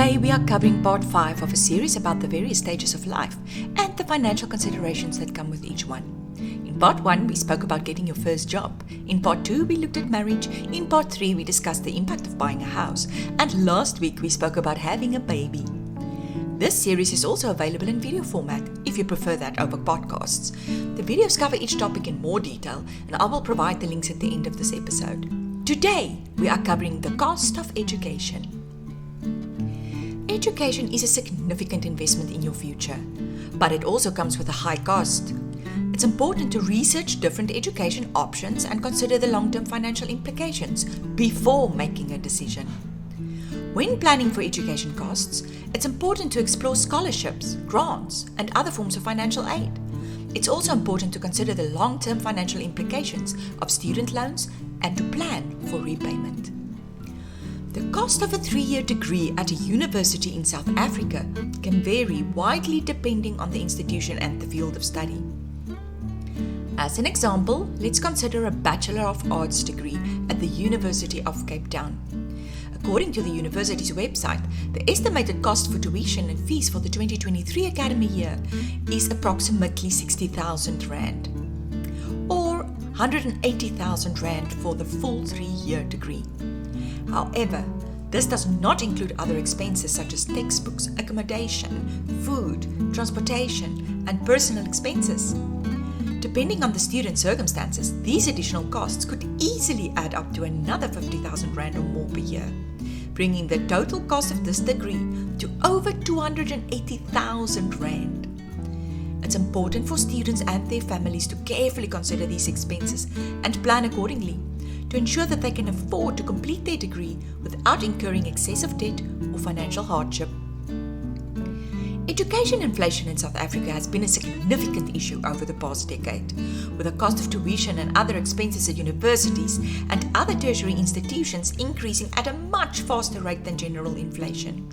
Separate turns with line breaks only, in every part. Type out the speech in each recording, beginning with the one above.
Today we are covering part 5 of a series about the various stages of life and the financial considerations that come with each one. In part 1 we spoke about getting your first job. In part 2 we looked at marriage. In part 3 we discussed the impact of buying a house. And last week we spoke about having a baby. This series is also available in video format if you prefer that over podcasts. The videos cover each topic in more detail and I will provide the links at the end of this episode. Today we are covering the cost of education. Education is a significant investment in your future, but it also comes with a high cost. It's important to research different education options and consider the long-term financial implications before making a decision. When planning for education costs, it's important to explore scholarships, grants, and other forms of financial aid. It's also important to consider the long-term financial implications of student loans and to plan for repayment. The cost of a 3-year degree at a university in South Africa can vary widely depending on the institution and the field of study. As an example, let's consider a Bachelor of Arts degree at the University of Cape Town. According to the university's website, the estimated cost for tuition and fees for the 2023 academic year is approximately 60,000 Rand, or 180,000 Rand for the full 3-year degree. However, this does not include other expenses such as textbooks, accommodation, food, transportation, and personal expenses. Depending on the student's circumstances, these additional costs could easily add up to another 50,000 Rand or more per year, bringing the total cost of this degree to over 280,000 Rand. It's important for students and their families to carefully consider these expenses and plan accordingly to ensure that they can afford to complete their degree without incurring excessive debt or financial hardship. Education inflation in South Africa has been a significant issue over the past decade, with the cost of tuition and other expenses at universities and other tertiary institutions increasing at a much faster rate than general inflation.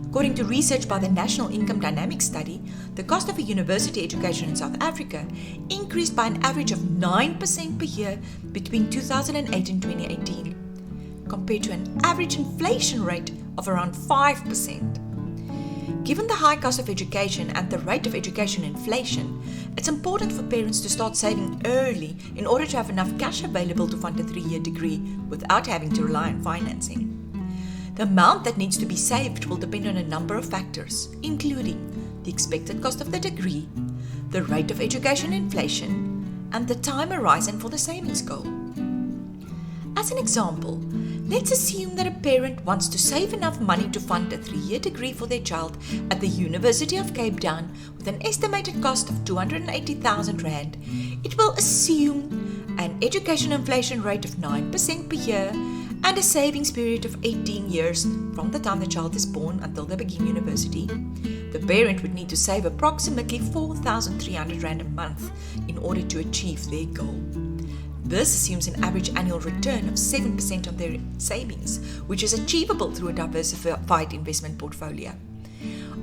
According to research by the National Income Dynamics Study, the cost of a university education in South Africa increased by an average of 9% per year between 2008 and 2018, compared to an average inflation rate of around 5%. Given the high cost of education and the rate of education inflation, it's important for parents to start saving early in order to have enough cash available to fund a 3-year degree without having to rely on financing. The amount that needs to be saved will depend on a number of factors, including the expected cost of the degree, the rate of education inflation, and the time horizon for the savings goal. As an example, let's assume that a parent wants to save enough money to fund a 3-year degree for their child at the University of Cape Town with an estimated cost of 280,000 Rand. It will assume an education inflation rate of 9% per year and a savings period of 18 years from the time the child is born until they begin university. The parent would need to save approximately 4,300 Rand a month in order to achieve their goal. This assumes an average annual return of 7% on their savings, which is achievable through a diversified investment portfolio.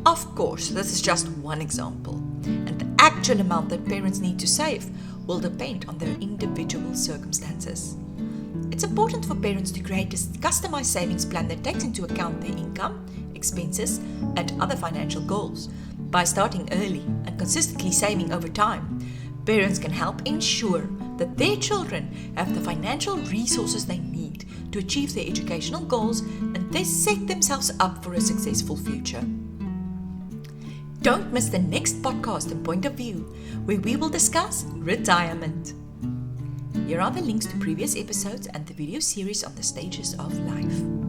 Of course, this is just one example, and the actual amount that parents need to save will depend on their individual circumstances. It's important for parents to create a customized savings plan that takes into account their income, expenses, and other financial goals. By starting early and consistently saving over time, parents can help ensure that their children have the financial resources they need to achieve their educational goals and they set themselves up for a successful future. Don't miss the next podcast and point of view, where we will discuss retirement. Here are the links to previous episodes and the video series on the stages of life.